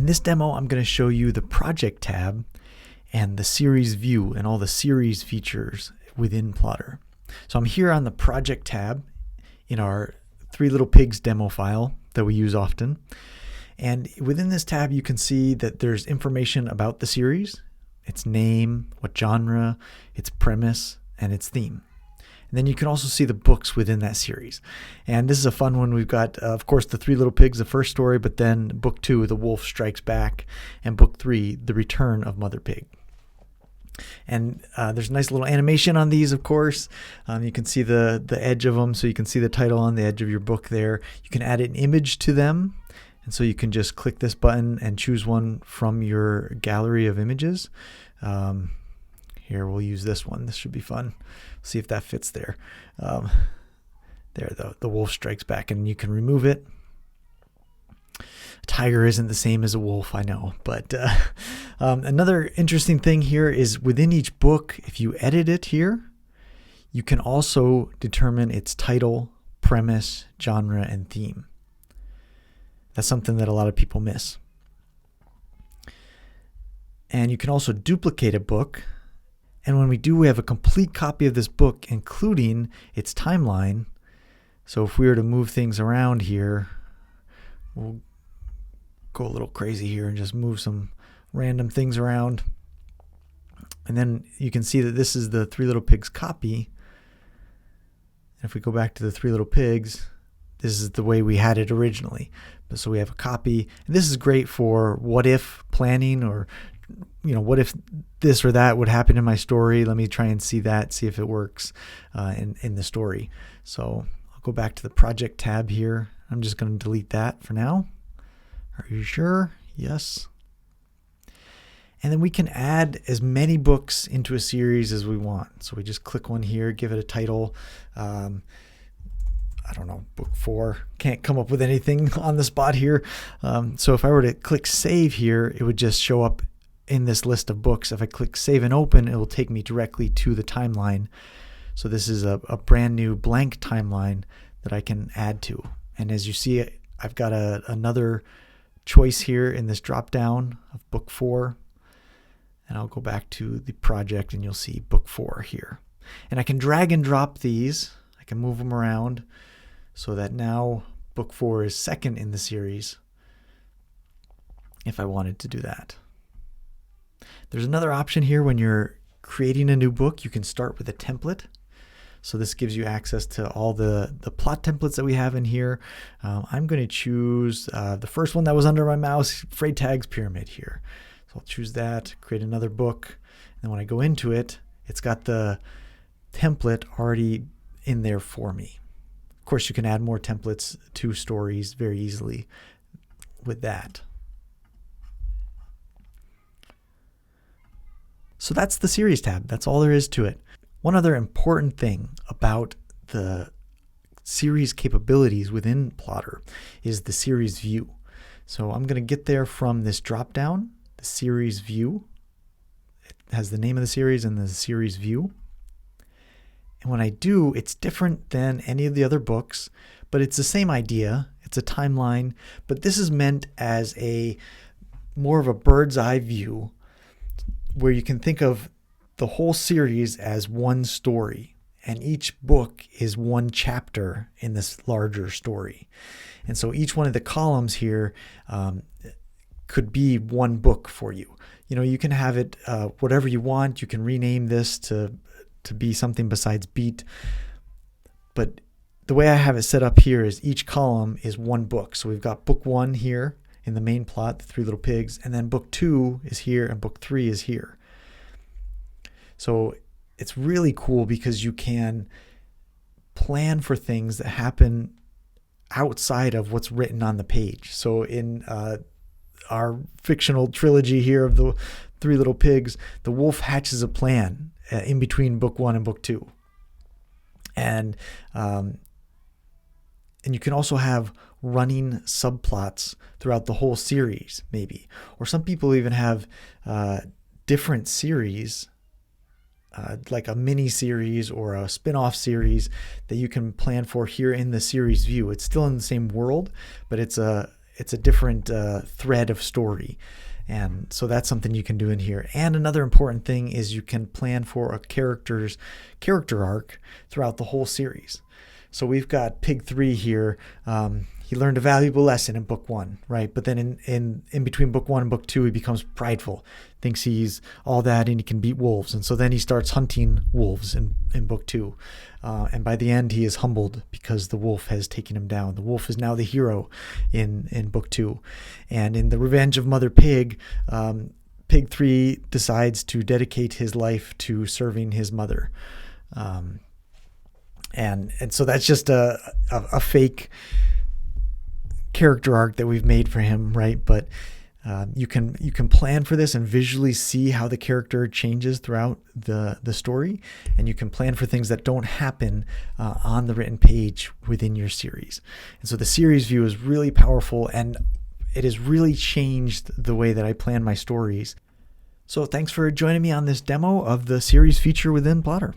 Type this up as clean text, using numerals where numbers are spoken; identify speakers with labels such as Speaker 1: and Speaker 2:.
Speaker 1: In this demo, I'm going to show you the project tab and the series view and all the series features within Plottr. So I'm here on the project tab in our Three Little Pigs demo file that we use often. And within this tab, you can see that there's information about the series, its name, what genre, its premise, and its theme. And then you can also see the books within that series. And this is a fun one. We've got, of course, the Three Little Pigs, the first story, but then book 2, The Wolf Strikes Back, and book 3, The Return of Mother Pig. And there's a nice little animation on these, of course. You can see the edge of them, so you can see the title on the edge of your book there. You can add an image to them. And so you can just click this button and choose one from your gallery of images. Here, we'll use this one. This should be fun. See if that fits there. There, the wolf strikes back, and you can remove it. A tiger isn't the same as a wolf, I know. But another interesting thing here is within each book, if you edit it here, you can also determine its title, premise, genre, and theme. That's something that a lot of people miss. And you can also duplicate a book. And when we do, we have a complete copy of this book, including its timeline. So if we were to move things around here, we'll go a little crazy here and just move some random things around. And then you can see that this is the Three Little Pigs copy. And if we go back to the Three Little Pigs, this is the way we had it originally. So we have a copy. And this is great for what if planning, or what if this or that would happen in my story? Let me try and see that, see if it works in the story. So I'll go back to the project tab here. I'm just going to delete that for now. Are you sure? Yes. And then we can add as many books into a series as we want. So we just click one here, give it a title. I don't know, book 4. Can't come up with anything on the spot here. So if I were to click save here, it would just show up in this list of books. If I click save and open, it will take me directly to the timeline. So this is a brand new blank timeline that I can add to. And as you see, I've got another choice here in this drop down of book 4. And I'll go back to the project and you'll see book 4 here. And I can drag and drop these. I can move them around so that now book 4 is second in the series if I wanted to do that. There's another option here when you're creating a new book. You can start with a template. So this gives you access to all the plot templates that we have in here. I'm going to choose the first one that was under my mouse, Freytag's Pyramid here. So I'll choose that, create another book. And when I go into it, it's got the template already in there for me. Of course, you can add more templates to stories very easily with that. So that's the series tab. That's all there is to it. One other important thing about the series capabilities within Plottr is the series view. So I'm going to get there from this drop down, the series view. It has the name of the series and the series view. And when I do, it's different than any of the other books, but it's the same idea. It's a timeline, but this is meant as more of a bird's eye view where you can think of the whole series as one story, and each book is one chapter in this larger story. And so each one of the columns here could be one book for you. You can have it whatever you want. You can rename this to be something besides beat. But the way I have it set up here is each column is one book. So we've got book 1 here in the main plot, the Three Little Pigs, and then book 2 is here and book 3 is here. So it's really cool because you can plan for things that happen outside of what's written on the page. So in our fictional trilogy here of the Three Little Pigs, the wolf hatches a plan in between book 1 and book 2. And you can also have running subplots throughout the whole series, maybe. Or some people even have different series, like a mini series or a spin-off series that you can plan for here in the series view. It's still in the same world, but it's it's a different thread of story. And so that's something you can do in here. And another important thing is you can plan for a character's character arc throughout the whole series. So we've got Pig 3 here. He learned a valuable lesson in book 1, right? But then in between book 1 and book 2, he becomes prideful, thinks he's all that and he can beat wolves. And so then he starts hunting wolves in book 2. And by the end, he is humbled because the wolf has taken him down. The wolf is now the hero in book 2. And in The Revenge of Mother Pig, Pig 3 decides to dedicate his life to serving his mother. And so that's just a fake character arc that we've made for him, right? But you can plan for this and visually see how the character changes throughout the story, and you can plan for things that don't happen on the written page within your series. And so the series view is really powerful, and it has really changed the way that I plan my stories. So thanks for joining me on this demo of the series feature within Plottr.